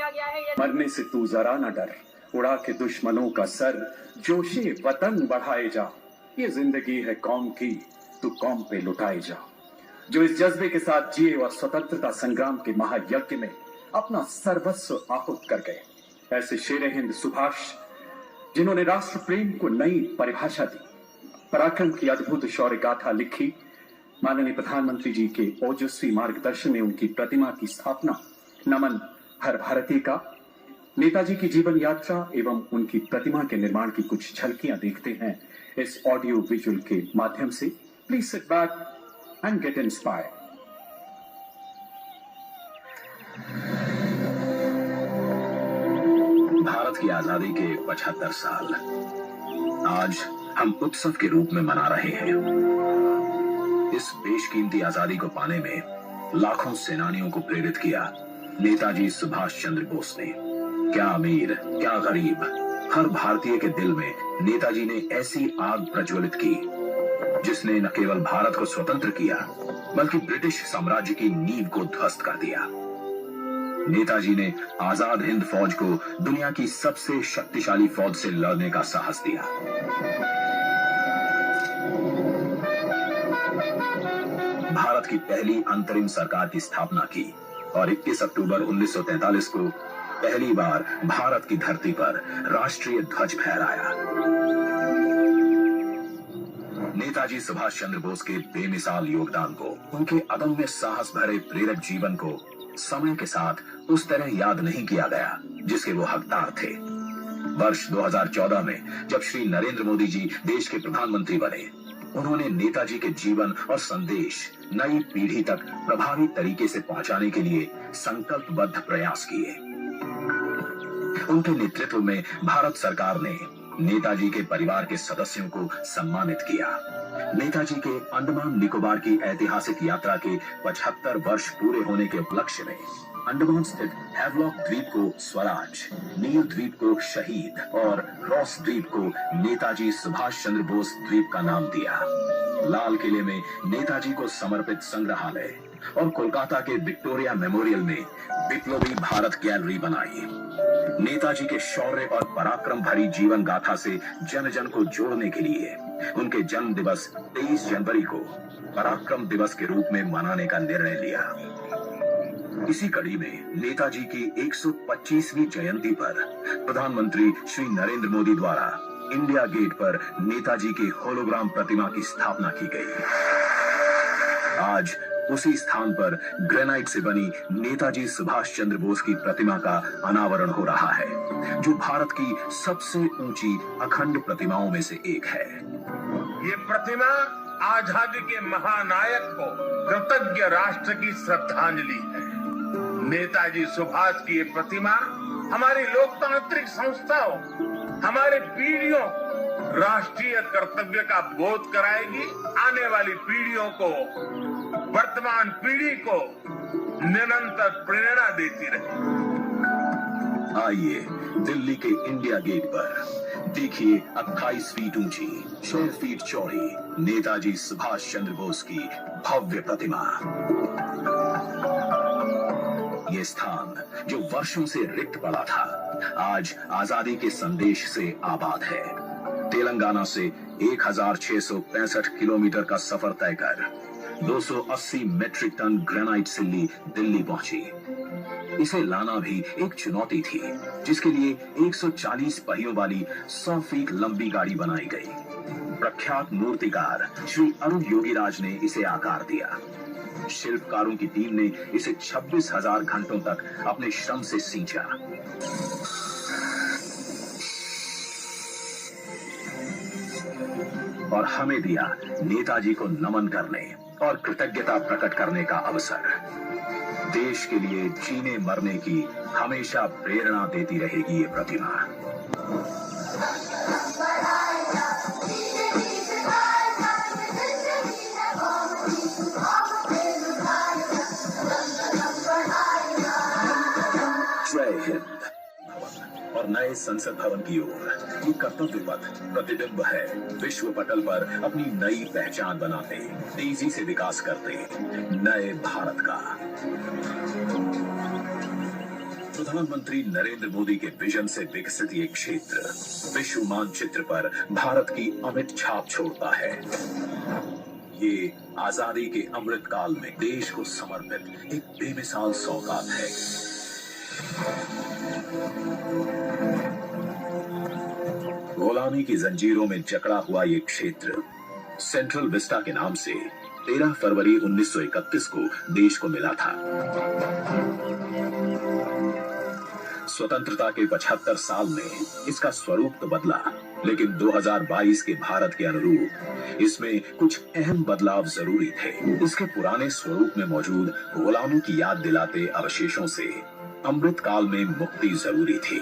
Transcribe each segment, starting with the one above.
किया गया है। मरने से तू जरा न डर, उड़ा के दुश्मनों का सर, जोशे वतन बढ़ाए जा। ये जिंदगी है कौम की, तू कौम पे लुटाए जा। जो इस जज्बे के साथ जिए और स्वतंत्रता संग्राम के महायज्ञ में अपना सर्वस्व आहुत कर गए, ऐसे शेर हिंद सुभाष, जिन्होंने राष्ट्र प्रेम को नई परिभाषा दी, पराक्रम की अद्भुत शौर्य गाथा लिखी, माननीय प्रधानमंत्री जी के ओजस्वी मार्गदर्शन में उनकी प्रतिमा की स्थापना, नमन हर भारतीय का। नेताजी की जीवन यात्रा एवं उनकी प्रतिमा के निर्माण की कुछ झलकियां देखते हैं इस ऑडियो विजुअल के माध्यम से। Please sit back and get inspired. Bharat की आजादी के 75 साल आज हम उत्सव के रूप में मना रहे हैं। इस बेशकीमती आजादी को पाने में लाखों सेनानियों को प्रेरित किया नेताजी सुभाष चंद्र बोस ने। क्या अमीर, क्या गरीब, हर भारतीय के दिल में नेताजी ने ऐसी आग प्रज्वलित की जिसने न केवल भारत को स्वतंत्र किया बल्कि ब्रिटिश साम्राज्य की नींव को ध्वस्त कर दिया। नेताजी ने आजाद हिंद फौज को दुनिया की सबसे शक्तिशाली फौज से लड़ने का साहस दिया। भारत की पहली अंतरिम सरकार की स्थापना की और 21 अक्टूबर 1943 को पहली बार भारत की धरती पर राष्ट्रीय ध्वज फहराया। नेताजी सुभाष चंद्र बोस के बेमिसाल योगदान को, उनके अदम्य साहस भरे प्रेरक जीवन को समय के साथ उस तरह याद नहीं किया गया जिसके वो हकदार थे। वर्ष 2014 में जब श्री नरेंद्र मोदी जी देश के प्रधानमंत्री बने, उन्होंने नेताजी के जीवन और संदेश नई पीढ़ी तक प्रभावी तरीके से पहुंचाने के लिए संकल्पबद्ध प्रयास किए। उनके नेतृत्व में भारत सरकार ने नेताजी के परिवार के सदस्यों को सम्मानित किया। नेताजी के अंडमान निकोबार की ऐतिहासिक यात्रा के 75 वर्ष पूरे होने के उपलक्ष्य में अंडमान स्थित हैवलॉक द्वीप को स्वराज, नील द्वीप को शहीद और रॉस द्वीप को नेताजी सुभाष चंद्र बोस द्वीप का नाम दिया। लाल किले में नेताजी को समर्पित संग्रहालय और कोलकाता के विक्टोरिया मेमोरियल में विप्लवी भारत गैलरी बनाई। नेताजी के शौर्य और पराक्रम भरी जीवन गाथा से जन जन को जोड़ने के लिए उनके जन्म दिवस 23 जनवरी को पराक्रम दिवस के रूप में मनाने का निर्णय लिया। इसी कड़ी में नेताजी की 125वीं जयंती पर प्रधानमंत्री श्री नरेंद्र मोदी द्वारा इंडिया गेट पर नेताजी की होलोग्राम प्रतिमा की स्थापना की गई। आज उसी स्थान पर ग्रेनाइट से बनी नेताजी सुभाष चंद्र बोस की प्रतिमा का अनावरण हो रहा है, जो भारत की सबसे ऊंची अखंड प्रतिमाओं में से एक है। ये प्रतिमा आजादी के महानायक को कृतज्ञ राष्ट्र की श्रद्धांजलि है। नेताजी सुभाष की ये प्रतिमा हमारी लोकतांत्रिक संस्थाओं, हमारे पीढ़ियों राष्ट्रीय कर्तव्य का बोध कराएगी। आने वाली पीढ़ियों को, वर्तमान पीढ़ी को निरंतर प्रेरणा देती रहेगी। आइए दिल्ली के इंडिया गेट पर देखिए 28 फीट ऊंची, 6 फीट चौड़ी नेताजी सुभाष चंद्र बोस की भव्य प्रतिमा। ये स्थान जो वर्षों से रिक्त पड़ा था, आज आजादी के संदेश से आबाद है। तेलंगाना से 1665 किलोमीटर का सफर तय कर 280 मेट्रिक टन ग्रेनाइट सिल्ली दिल्ली पहुंची। इसे लाना भी एक चुनौती थी, जिसके लिए 140 पहियों वाली 100 फीट लंबी गाड़ी बनाई गई। प्रख्यात मूर्तिकार श्री अरुण योगीराज ने इसे आकार दिया। शिल्पकारों की टीम ने इसे 26,000 घंटों तक अपने श्रम से सींचा। और हमें दिया नेताजी को नमन करने और कृतज्ञता प्रकट करने का अवसर। देश के लिए जीने मरने की हमेशा प्रेरणा देती रहेगी ये प्रतिमा। जय हिंद। और नए संसद भवन की ओर ये कर्तव्य पथ प्रतिबिंब है विश्व पटल पर अपनी नई पहचान बनाते, तेजी से विकास करते नए भारत का। प्रधानमंत्री नरेंद्र मोदी के विजन से विकसित ये क्षेत्र विश्व मानचित्र पर भारत की अमिट छाप छोड़ता है। ये आजादी के अमृत काल में देश को समर्पित एक बेमिसाल सौगात है। गुलामी की जंजीरों में जकड़ा हुआ ये क्षेत्र सेंट्रल विस्टा के नाम से 13 फरवरी 1931 को देश को मिला था। स्वतंत्रता के 75 साल में इसका स्वरूप तो बदला, लेकिन 2022 के भारत के अनुरूप इसमें कुछ अहम बदलाव जरूरी थे। इसके पुराने स्वरूप में मौजूद गुलामों की याद दिलाते अवशेषों से अमृत काल में मुक्ति जरूरी थी।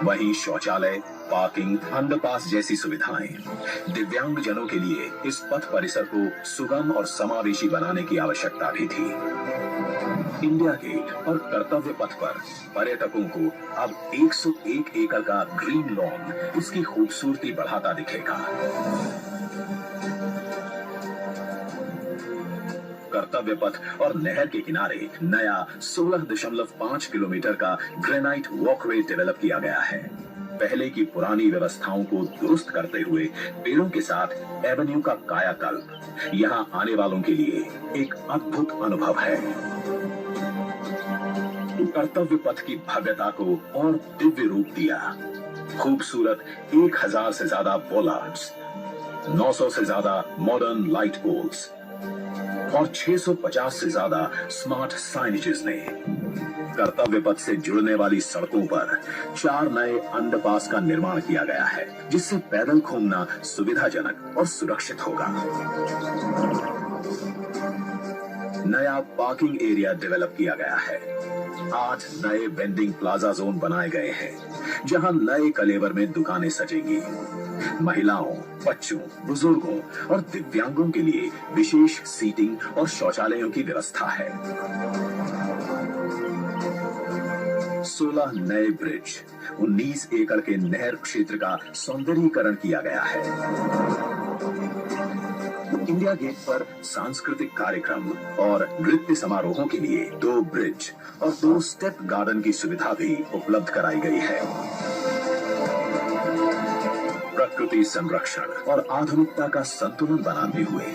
वहीं शौचालय, पार्किंग, अंडरपास जैसी सुविधाएं दिव्यांग जनों के लिए इस पथ परिसर को सुगम और समावेशी बनाने की आवश्यकता भी थी। इंडिया गेट और कर्तव्य पथ पर पर्यटकों को अब 101 एकड़ का ग्रीन लॉन इसकी खूबसूरती बढ़ाता दिखेगा। कर्तव्य पथ और नहर के किनारे नया 16.5 किलोमीटर का ग्रेनाइट वॉकवे डेवलप किया गया है। पहले की पुरानी व्यवस्थाओं को दुरुस्त करते हुए पेड़ों के साथ एवेन्यू का कायाकल्प यहाँ आने वालों के लिए एक अद्भुत अनुभव है। कर्तव्य पथ की भव्यता को और दिव्य रूप दिया। खूबसूरत 1000 से ज्यादा बोलार्ड्स, 900 से ज्यादा मॉडर्न लाइट पोल्स और 650 से ज्यादा स्मार्ट साइनेजेस ने कर्तव्य पथ से जुड़ने वाली सड़कों पर 4 नए अंडरपास का निर्माण किया गया है, जिससे पैदल घूमना सुविधाजनक और सुरक्षित होगा। नया पार्किंग एरिया डेवलप किया गया है। 8 नए वेंडिंग प्लाजा जोन बनाए गए हैं, जहां नए कलेवर में दुकानें सजेंगी। महिलाओं, बच्चों, बुजुर्गों और दिव्यांगों के लिए विशेष सीटिंग और शौचालयों की व्यवस्था है। 16 नए ब्रिज, 19 एकड़ के नहर क्षेत्र का सौंदर्यीकरण किया गया है। इंडिया गेट पर सांस्कृतिक कार्यक्रम और नृत्य समारोहों के लिए 2 ब्रिज और 2 स्टेप गार्डन की सुविधा भी उपलब्ध कराई गई है। प्रकृति संरक्षण और आधुनिकता का संतुलन बनाते हुए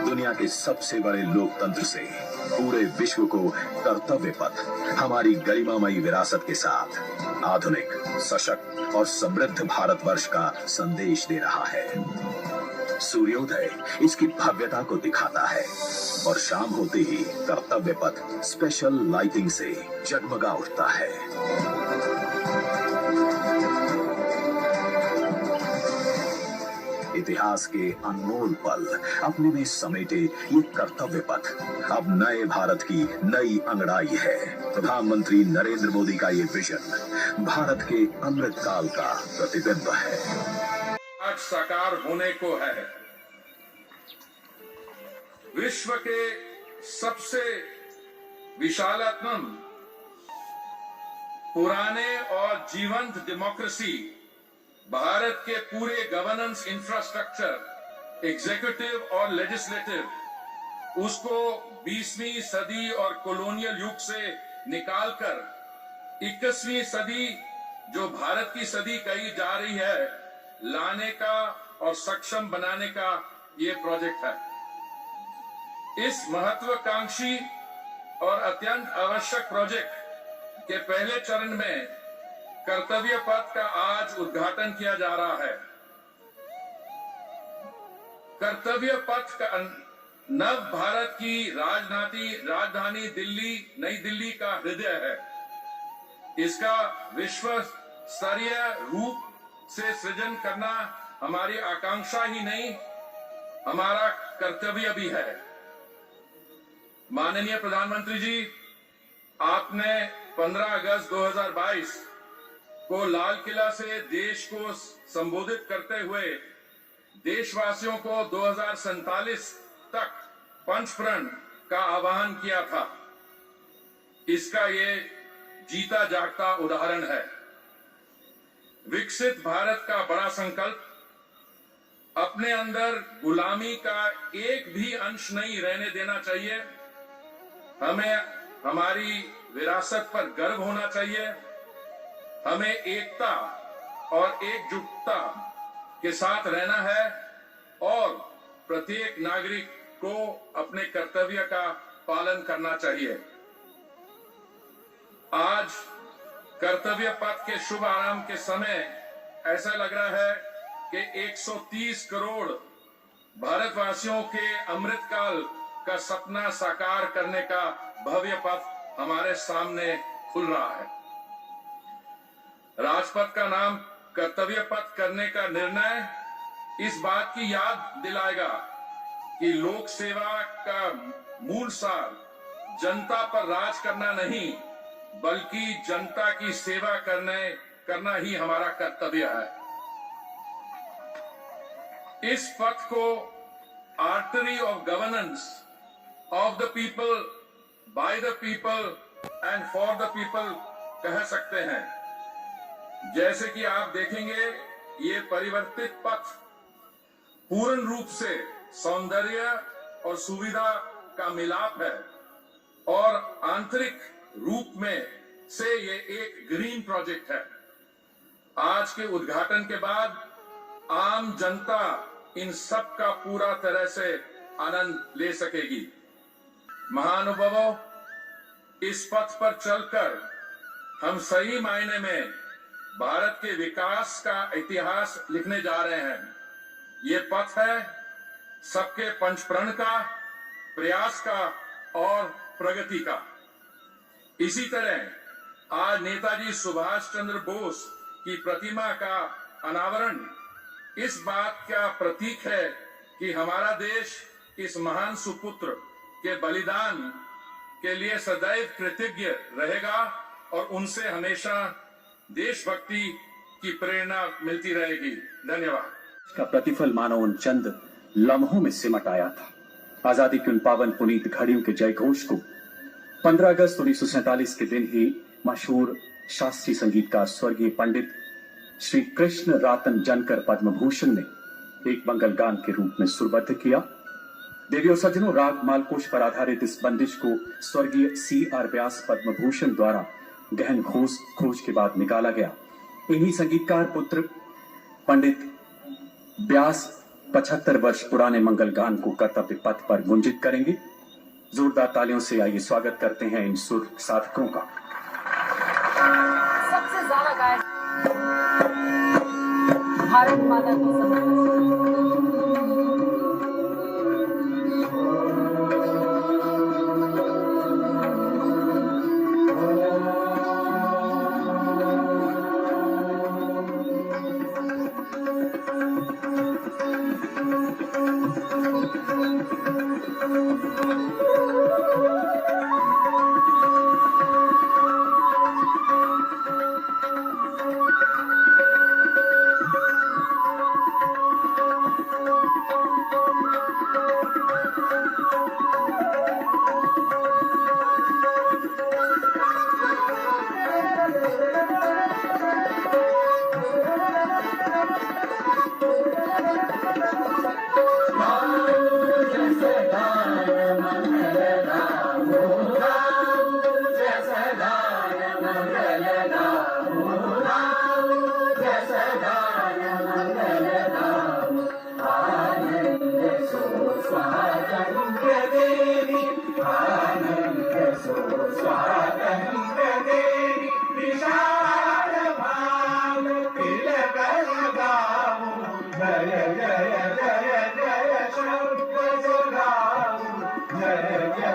दुनिया के सबसे बड़े लोकतंत्र से पूरे विश्व को कर्तव्य पथ हमारी गरिमामयी विरासत के साथ आधुनिक, सशक्त और समृद्ध भारतवर्ष का संदेश दे रहा है। सूर्योदय इसकी भव्यता को दिखाता है और शाम होते ही कर्तव्य पथ स्पेशल लाइटिंग से जगमगा उठता है। इतिहास के अनमोल पल अपने में समेटे ये कर्तव्य पथ अब नए भारत की नई अंगड़ाई है। प्रधानमंत्री नरेंद्र मोदी का ये विजन भारत के अमृत काल का प्रतिबिंब है। आज साकार होने को है। विश्व के सबसे विशालतम, पुराने और जीवंत डेमोक्रेसी भारत के पूरे गवर्नेंस इंफ्रास्ट्रक्चर, एग्जीक्यूटिव और लेजिस्लेटिव, उसको 20वीं सदी और कॉलोनियल युग से निकालकर 21वीं सदी, जो भारत की सदी कही जा रही है, लाने का और सक्षम बनाने का ये प्रोजेक्ट है। इस महत्वाकांक्षी और अत्यंत आवश्यक प्रोजेक्ट के पहले चरण में कर्तव्य पथ का आज उद्घाटन किया जा रहा है। कर्तव्य पथ का नव भारत की राजधानी दिल्ली, नई दिल्ली का हृदय है। इसका विश्व स्तरीय रूप से सृजन करना हमारी आकांक्षा ही नहीं, हमारा कर्तव्य भी है। माननीय प्रधानमंत्री जी, आपने 15 अगस्त 2022 को लाल किला से देश को संबोधित करते हुए देशवासियों को 2047 तक पंचप्रण का आह्वान किया था। इसका ये जीता जागता उदाहरण है। विकसित भारत का बड़ा संकल्प अपने अंदर गुलामी का एक भी अंश नहीं रहने देना चाहिए। हमें हमारी विरासत पर गर्व होना चाहिए। हमें एकता और एकजुटता के साथ रहना है और प्रत्येक नागरिक को अपने कर्तव्य का पालन करना चाहिए। आज कर्तव्य पथ के शुभ आरंभ के समय ऐसा लग रहा है कि 130 करोड़ भारतवासियों के अमृतकाल का सपना साकार करने का भव्य पथ हमारे सामने खुल रहा है। राजपथ का नाम कर्तव्य पथ करने का निर्णय इस बात की याद दिलाएगा कि लोक सेवा का मूल सार जनता पर राज करना नहीं, बल्कि जनता की सेवा करना ही हमारा कर्तव्य है। इस पथ को artery of governance of the people, by the people and for the people कह सकते हैं। जैसे कि आप देखेंगे, ये परिवर्तित पथ पूर्ण रूप से सौंदर्य और सुविधा का मिलाप है और आंतरिक रूप में से ये एक ग्रीन प्रोजेक्ट है। आज के उद्घाटन के बाद आम जनता इन सब का पूरा तरह से आनंद ले सकेगी। महानुभावों, इस पथ पर चलकर हम सही मायने में भारत के विकास का इतिहास लिखने जा रहे हैं। ये पथ है सबके पंचप्रण का, प्रयास का और प्रगति का। इसी तरह आज नेताजी सुभाष चंद्र बोस की प्रतिमा का अनावरण इस बात का प्रतीक है कि हमारा देश इस महान सुपुत्र के बलिदान के लिए सदैव कृतज्ञ रहेगा और उनसे हमेशा देशभक्ति की प्रेरणा मिलती रहेगी। धन्यवाद। का प्रतिफल मानो उन चंद लम्हों में सिमट आया था। आजादी की उन पावन पुनीत घड़ियों के जयघोष को 15 अगस्त 1947 के दिन ही मशहूर शास्त्रीय संगीतकार स्वर्गीय पंडित श्री कृष्ण रातन जनकर पद्म भूषण ने एक मंगल गान के रूप में सुरबद्ध किया। देवी और सज्जनों, राग मालकोश पर आधारित इस बंदिश को स्वर्गीय C.R. व्यास पद्म भूषण द्वारा गहन खोज के बाद निकाला गया। इन्हीं संगीतकार पुत्र पंडित व्यास 75 वर्ष पुराने मंगल गान को कर्तव्य पथ पर गुंजित करेंगे। जोरदार तालियों से आइए स्वागत करते हैं इन सुर साधकों का। सबसे ज्यादा गायक भारत माता की जय जय जय जय शब्द जगाऊं, जय जय